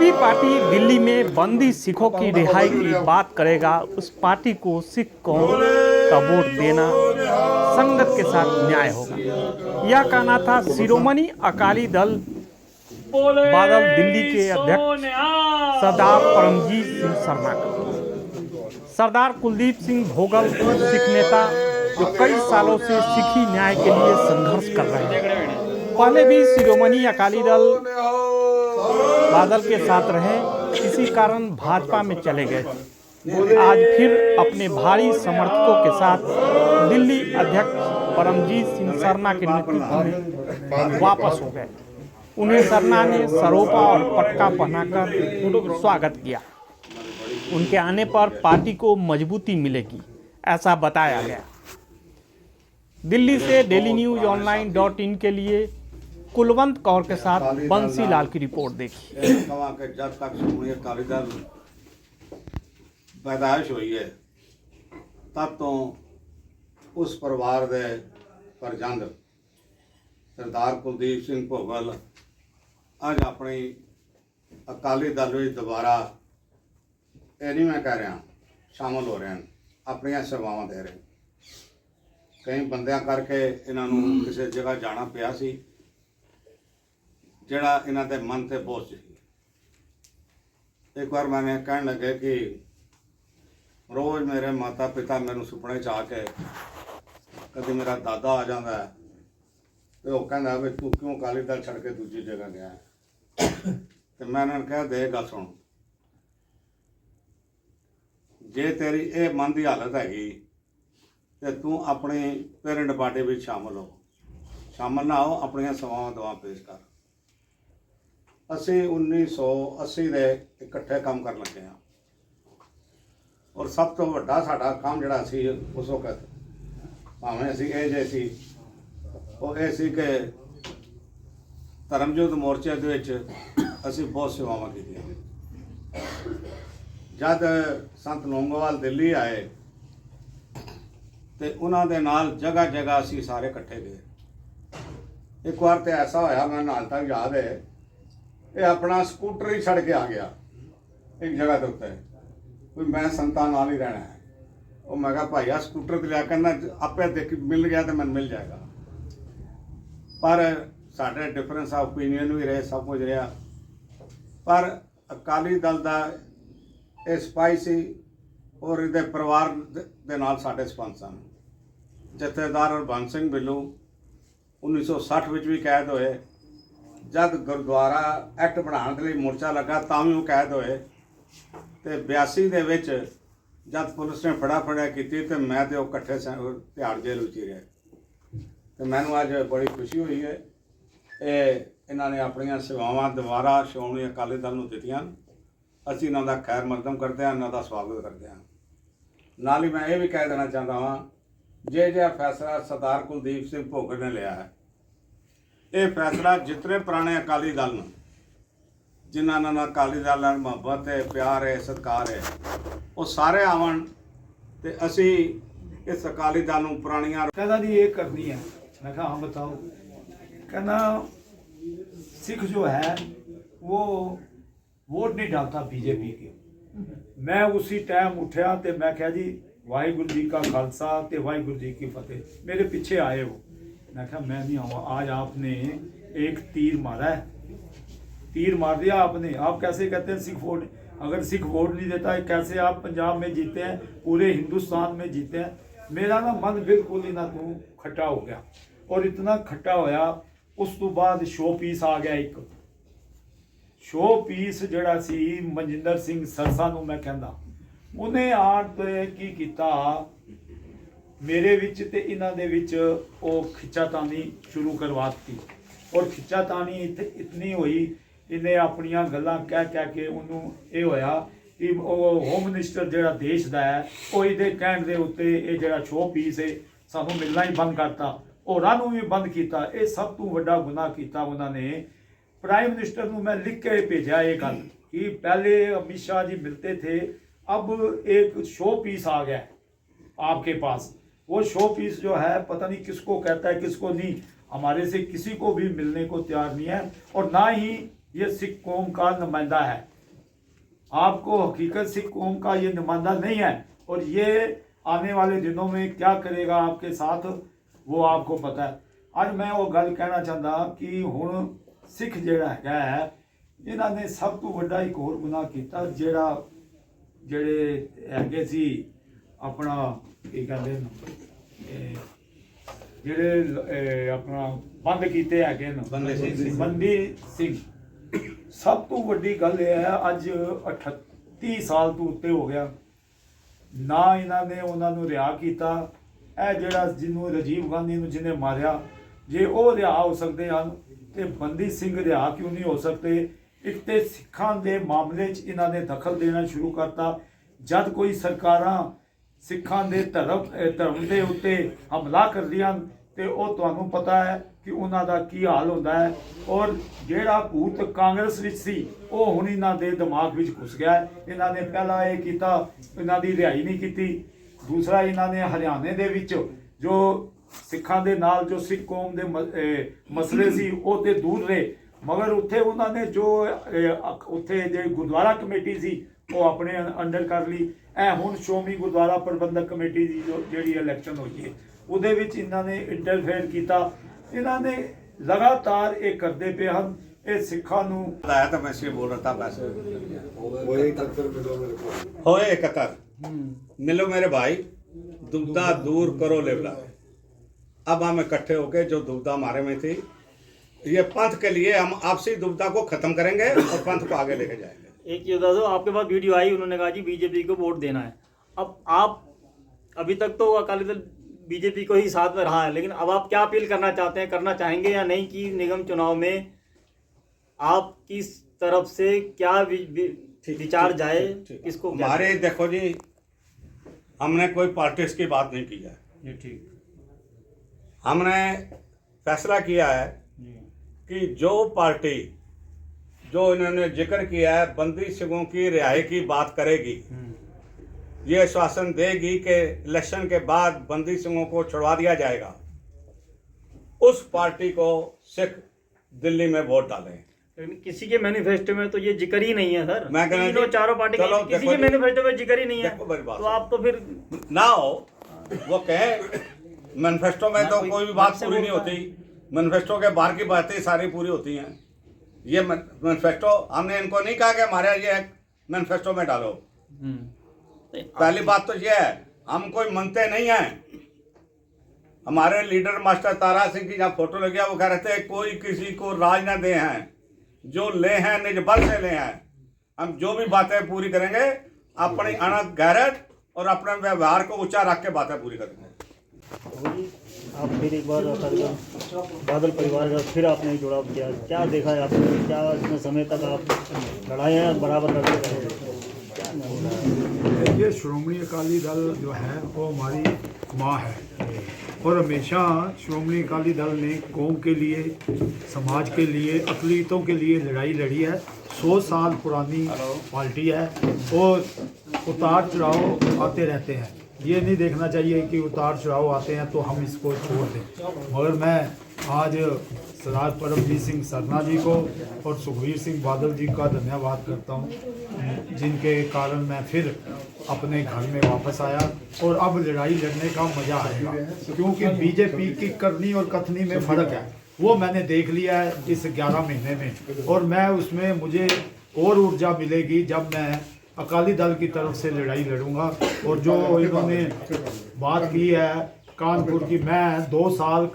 भी पार्टी दिल्ली में बंदी सिखों की रिहाई की बात करेगा, उस पार्टी को सिख कौम का वोट देना संगत के साथ न्याय होगा। यह कहना था शिरोमणि अकाली दल बादल दिल्ली के अध्यक्ष सरदार परमजीत सिंह शर्मा का। सरदार कुलदीप सिंह भोगल सिख नेता जो कई सालों से सिखी न्याय के लिए संघर्ष कर रहे हैं। पहले भी शिरोमणि अकाली दल बादल के साथ रहे, इसी कारण भाजपा में चले गए थे। आज फिर अपने भारी समर्थकों के साथ दिल्ली अध्यक्ष परमजीत सिंह शर्मा के नेतृत्व में वापस हो गए। उन्हें शर्मा ने सरोपा और पटका पहनाकर स्वागत किया। उनके आने पर पार्टी को मजबूती मिलेगी, ऐसा बताया गया। दिल्ली से डेली न्यूज ऑनलाइन.इन के लिए कुलवंत कौर के साथ बंसी लाल की रिपोर्ट देखी। जब तक शिरोमणि अकाली दल पैदाइश हुई है तब तो उस परिवार के प्रजंद सरदार कुलदीप सिंह भोगल अज अपनी अकाली दल में दोबारा ये नहीं मैं कह रहा शामिल हो रहे हैं, अपन सेवावां दे रहे हैं। कई बंदियां करके इन्हों किसी जगह जाना पिया सी जिहड़ा इन्हां दे मन ते बोझ सी। एक बार मैंने कहन लगे कि रोज़ मेरे माता पिता मैनू सुपने च आके कभी मेरा दादा आ जाता है तो वह कहता भी तू क्यों अकाली दल छड़ के दूजी जगह गया है। तो मैं उन्होंने कहा दे गल सुन, जे तेरी ये मन की हालत हैगी तो तू अपनी पेरेंट पार्टी में शामिल हो, शामिल ना हो अपन सवावां दवा पेश कर। असी 1980 के इकट्ठे काम कर लगे हाँ और सब तो वड्डा साडा काम जिहड़ा सी उस वक्त भावें असी ये जे सी वो ये सी कि धर्मयुद्ध मोर्चे दे विच असी बहुत सेवावां कीतियां। जद संत लोंगोवाल दिल्ली आए तो उन्होंने नाल जगह जगह असी सारे इकट्ठे गए। एक बार तो ऐसा होया मैं नाल तक याद है, ये अपना स्कूटर ही छड़ के आ गया एक जगह के उत्ते, कोई मैं संतां नाल ही रहना है। और मैं कहा भाई आ स्कूटर तो लिया करना आपे देख मिल गया तो मैनूं मिल जाएगा। पर साढ़े डिफरेंस ऑफ ओपीनियन भी रहे, सब कुछ रहा, पर अकाली दल का ये सिपाही सी और ये परिवार दे नाल साढ़े संबंध सन। जथेदार हरबंस सिंह बिल्लू 1960 में भी कैद होए, जब गुरुद्वारा एक्ट बनाने के लिए मोर्चा लगा तां भी वो कैद होए, तो 82 दे विच जब पुलिस ने फड़ा की तो मैं तो इकट्ठे तिहाड़ जेल में ही रहे। तो मैनू अज बड़ी खुशी हुई है इन्होंने अपन सेवावां दोबारा श्रोमणी अकाली दल नूं दित्तियां। असीं इन्हां दा खैर मकदम करते हैं, इन्हां दा स्वागत करते हैं। नाल ही मैं ये भी कह देना चाहता हाँ जे फैसला सरदार कुलदीप सिंह भोगल ने लिया है, ये फैसला जितने पुराने अकाली दल ने जिन्होंने अकाली दल नाल मुहब्बत है, प्यार है, सत्कार है, वो सारे आवन तो असी इस अकाली दल नूं पुरानियां कहना जी ये करनी है। मैं कहा हाँ बताओ। कहना सिख जो है वो वोट नहीं डालता बीजेपी के। मैं उसी टाइम उठा तो मैं कहा जी वाहिगुरु जी का खालसा ते वाहिगुरु जी की फतेह। मेरे पीछे आए हो, मैं कहा मैं नहीं आऊँगा। आज आपने एक तीर मारा है, तीर मार दिया आपने। आप कैसे कहते हैं सिख वोट, अगर सिख वोट नहीं देता है कैसे आप पंजाब में जीते हैं, पूरे हिंदुस्तान में जीते हैं। मेरा ना मन बिल्कुल ही ना तू खट्टा हो गया और इतना खट्टा होया। उस तो बाद शो पीस आ गया, एक शो पीस जड़ा सी मनजिंदर सिंह सरसा नूं मैं कहंदा उन्हें आण ते की कीता मेरे विच ते इन्हां दे विच ओ खिच्चातानी शुरू करवा दी। और खिच्चातानी इतनी हुई, इन्हें अपनियां गल्लां कह के उन्होंने ये होया कि होम मिनिस्टर जिहड़ा देश दा है वो इहदे कहण दे उत्ते ये जिहड़ा शो पीस है सानूं मिलना ही बंद करता, होरां नूं भी बंद कीता। ये सब तो वड्डा गुनाह कीता उन्होंने। प्राइम मिनिस्टर नूं मैं लिख के भेजा ये गल कि पहले अमित शाह जी मिलते थे, अब एक शो पीस आ गया आपके पास। वो शो पीस जो है पता नहीं किसको कहता है किसको नहीं, हमारे से किसी को भी मिलने को तैयार नहीं है और ना ही ये सिख कौम का नुमाइंदा है। आपको हकीकत सिख कौम का ये नुमाइंदा नहीं है, और ये आने वाले दिनों में क्या करेगा आपके साथ वो आपको पता है। आज मैं वो गल कहना चाहता कि हुण सिख जिहड़ा है इन्होंने सब तो वड्डा एक होर गुनाह किया, ਜਿਹੜੇ ਹੈਗੇ ਸੀ ਆਪਣਾ ਕੀ ਕਹਿੰਦੇ ਨੇ ਜਿਹੜੇ ਆਪਣਾ ਬੰਦ ਕੀਤੇ ਹੈਗੇ ਨੇ ਬੰਦੀ ਸਿੰਘ। ਸਭ ਤੋਂ ਵੱਡੀ ਗੱਲ ਇਹ ਹੈ ਅੱਜ 38 ਸਾਲ ਤੋਂ ਉੱਤੇ ਹੋ ਗਿਆ ਨਾ ਇਹਨਾਂ ਨੇ ਉਹਨਾਂ ਨੂੰ ਰਿਹਾ ਕੀਤਾ। ਇਹ ਜਿਹੜਾ ਜਿਹਨੂੰ ਰਾਜੀਵ ਗਾਂਧੀ ਨੂੰ ਜਿਹਨੇ ਮਾਰਿਆ, ਜੇ ਉਹ ਰਿਹਾ ਹੋ ਸਕਦੇ ਹਨ ਤੇ ਬੰਦੀ ਸਿੰਘ ਰਿਹਾ ਕਿਉਂ ਨਹੀਂ ਹੋ ਸਕਦੇ। ਇੱਕ ਤੇ ਸਿੱਖਾਂ ਦੇ ਮਾਮਲੇ 'ਚ ਇਹਨਾਂ ਨੇ ਦਖਲ ਦੇਣਾ ਸ਼ੁਰੂ ਕਰਤਾ। ਜਦ ਕੋਈ ਸਰਕਾਰਾਂ ਸਿੱਖਾਂ ਦੇ ਧਰਮ ਦੇ ਉੱਤੇ ਹਮਲਾ ਕਰਦੀਆਂ ਤੇ ਉਹ ਤੁਹਾਨੂੰ ਪਤਾ ਹੈ ਕਿ ਉਹਨਾਂ ਦਾ ਕੀ ਹਾਲ ਹੁੰਦਾ ਹੈ। ਔਰ ਜਿਹੜਾ ਭੂਤ ਕਾਂਗਰਸ ਵਿੱਚ ਸੀ ਉਹ ਹੁਣ ਇਹਨਾਂ ਦੇ ਦਿਮਾਗ ਵਿੱਚ ਘੁਸ ਗਿਆ ਹੈ। ਇਹਨਾਂ ਨੇ ਪਹਿਲਾਂ ਇਹ ਕੀਤਾ, ਇਹਨਾਂ ਦੀ ਰਿਹਾਈ ਨਹੀਂ ਕੀਤੀ। ਦੂਸਰਾ ਇਹਨਾਂ ਨੇ ਹਰਿਆਣੇ ਦੇ ਵਿੱਚ ਜੋ ਸਿੱਖਾਂ ਦੇ ਨਾਲ ਜੋ ਸਿੱਖ ਕੌਮ ਦੇ ਮਸਲੇ ਸੀ ਉਹ ਤੇ ਦੂਰ ਰਹੇ, ਮਗਰ ਉੱਥੇ ਉਹਨਾਂ ਨੇ ਜੋ ਉੱਥੇ ਜਿਹੜੀ ਗੁਰਦੁਆਰਾ ਕਮੇਟੀ ਸੀ ਉਹ ਆਪਣੇ ਅੰਡਰ ਕਰ ਲਈ। ਇਹ ਹੁਣ ਸ਼੍ਰੋਮਣੀ ਗੁਰਦੁਆਰਾ ਪ੍ਰਬੰਧਕ ਕਮੇਟੀ ਦੀ ਜਿਹੜੀ ਇਲੈਕਸ਼ਨ ਹੋਈ ਹੈ ਉਹਦੇ ਵਿੱਚ ਇਹਨਾਂ ਨੇ ਇੰਟਰਫੇਅਰ ਕੀਤਾ। ਇਹਨਾਂ ਨੇ ਲਗਾਤਾਰ ਇਹ ਕਰਦੇ ਪਏ ਹਨ। ਇਹ ਸਿੱਖਾਂ ਨੂੰ बताया था, मैं इसलिए बोल रहा था पैसे होए इकहत्तर मिलो मेरे भाई, दुविधा दूर करो लेवला। अब हम इकट्ठे होके जो दुविधा हमारे में थी, ये पंथ के लिए हम आपसी दुविधा को खत्म करेंगे और पंथ को आगे लेके जाएंगे। एक चीज बता दो, आपके पास वीडियो आई, उन्होंने कहा जी बीजेपी को वोट देना है। अब आप अभी तक तो अकाली दल बीजेपी को ही साथ में रहा है, लेकिन अब आप क्या अपील करना चाहते हैं, करना चाहेंगे या नहीं कि निगम चुनाव में आप किस तरफ से क्या विचार जाए, किसको हमारे देखो जी, हमने कोई पार्टीज की बात नहीं की है। जी ठीक, हमने फैसला किया है कि जो पार्टी जो इन्होंने जिक्र किया है बंदी सिखों की रिहाई की बात करेगी, ये आश्वासन देगी कि इलेक्शन के बाद बंदी सिखों को छुड़वा दिया जाएगा, उस पार्टी को सिख दिल्ली में वोट डालें। लेकिन किसी के मैनिफेस्टो में तो ये जिक्र ही नहीं है सर। मैं कहना तीनों चारों पार्टी चलो किसी देखो के जी, मैनिफेस्टो में जिक्र ही नहीं है, देखो मेरी बात तो आप तो फिर ना हो वो कहे मैनिफेस्टो में तो कोई भी बात पूरी नहीं होती, मैनिफेस्टो के बाहर की बातें सारी पूरी होती हैं। ये मैनिफेस्टो हमने इनको नहीं कहा कि हमारे ये मैनिफेस्टो में डालो। पहली बात तो ये है, हम कोई मनते नहीं हैं। हमारे लीडर मास्टर तारा सिंह की जहाँ फोटो लगी है वो कह रहे थे कोई किसी को राज ना दे हैं, जो ले हैं निज बल से ले हैं। हम जो भी बातें पूरी करेंगे अपनी अणक गैरत और अपने व्यवहार को ऊंचा रख के बातें पूरी करेंगे। आप फिर एक बार बादल परिवार का फिर आपने जुड़ाव किया, क्या देखा है आपने, क्या इतने समय तक आप लड़ाइयाँ बराबर लड़ते रहे? ये श्रोमणी अकाली दल जो है वो हमारी माँ है, और हमेशा श्रोमणी अकाली दल ने कौम के लिए, समाज के लिए, अकलीतों के लिए लड़ाई लड़ी है। 100 साल पुरानी पार्टी है और उतार चढ़ाव आते रहते हैं। ये नहीं देखना चाहिए कि उतार चढ़ाव आते हैं तो हम इसको छोड़ दें। मगर मैं आज सरदार परमजीत सिंह सरना जी को और सुखबीर सिंह बादल जी का धन्यवाद करता हूँ, जिनके कारण मैं फिर अपने घर में वापस आया। और अब लड़ाई लड़ने का मज़ा आएगा, क्योंकि बीजेपी की करनी और कथनी में फ़र्क है, वो मैंने देख लिया है इस 11 महीने में। और मैं उसमें मुझे और ऊर्जा मिलेगी जब मैं अकाली दल की तरफ से लड़ाई लड़ूंगा। और जो इन्होंने बात की है कानपुर की, मैं 2 साल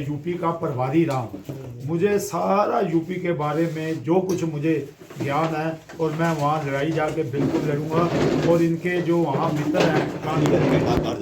यूपी का प्रभारी रहा हूँ, मुझे सारा यूपी के बारे में जो कुछ मुझे ज्ञान है, और मैं वहाँ लड़ाई जाके बिल्कुल लड़ूंगा। और इनके जो वहाँ मित्र हैं कानपुर में,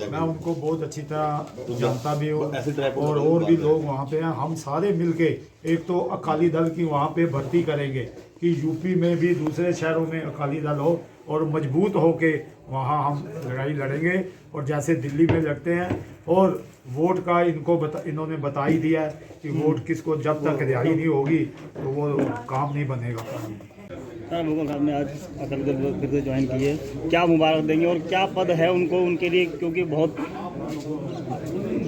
मैं उनको बहुत अच्छी तरह जानता भी हूँ, और भी लोग वहाँ पे हैं। हम सारे मिलके एक तो अकाली दल की वहाँ पे भर्ती करेंगे कि यूपी में भी दूसरे शहरों में अकाली दल हो, और मजबूत होके वहाँ हम लड़ाई लड़ेंगे, और जैसे दिल्ली में लड़ते हैं। और वोट का इन्होंने बता ही दिया है कि वोट किसको, जब तक रिहाई नहीं होगी तो वो काम नहीं बनेगा। सर मुगल साहब ने आज अकाली दल फिर से ज्वाइन की है, क्या मुबारक देंगे और क्या पद है उनको, उनके लिए, क्योंकि बहुत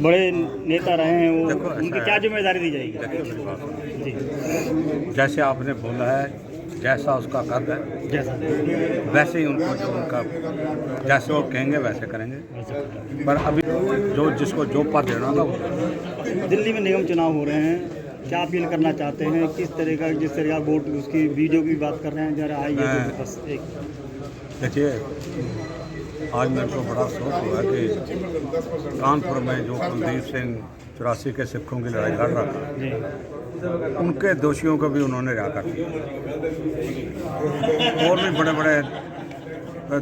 बड़े नेता रहे हैं वो, उनकी क्या जिम्मेदारी दी जाएगी? जी, जैसे आपने बोला है जैसा उसका कद है जैसा वैसे ही उनको जो उनका जैसे वो कहेंगे वैसे करेंगे। पर अभी जो जिसको जो पद देना होगा वो दिल्ली में निगम चुनाव हो रहे हैं, क्या अपील करना चाहते हैं, किस तरह का जिस तरह का वोट उसकी वीडियो की बात कर रहे हैं, जरा आइए तो बस एक देखिए, आज मेरे को बड़ा अफसोस हुआ कि कानपुर में जो कुलदीप सिंह 84 के सिखों की लड़ाई लड़ रहा था, जी उनके दोषियों को भी उन्होंने रिहा कर दिया। और भी बड़े बड़े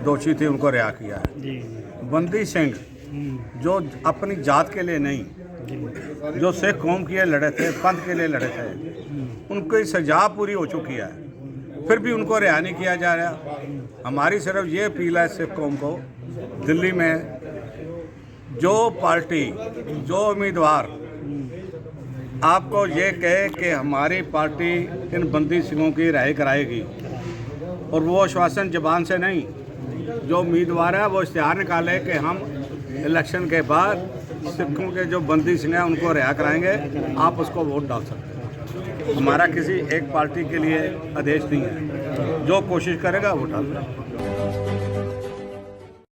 दोषी थे, उनको रिहा किया है। जी बंदी सिंह जो अपनी जात के लिए नहीं, जो सिख कौम के लिए लड़े थे, पंथ के लिए लड़े थे, उनकी सजा पूरी हो चुकी है, फिर भी उनको रिहा नहीं किया जा रहा। हमारी सिर्फ ये अपील है सिख कौम को, दिल्ली में जो पार्टी जो उम्मीदवार आपको ये कहे कि हमारी पार्टी इन बंदी सिंहों की रिहाई कराएगी, और वो आश्वासन जबान से नहीं, जो उम्मीदवार है वो इश्तिहार निकाले कि हम इलेक्शन के बाद सिखों के जो बंदी सिंह हैं उनको रिहा कराएंगे, आप उसको वोट डाल सकते हैं। हमारा किसी एक पार्टी के लिए आदेश नहीं है, जो कोशिश करेगा वो डाल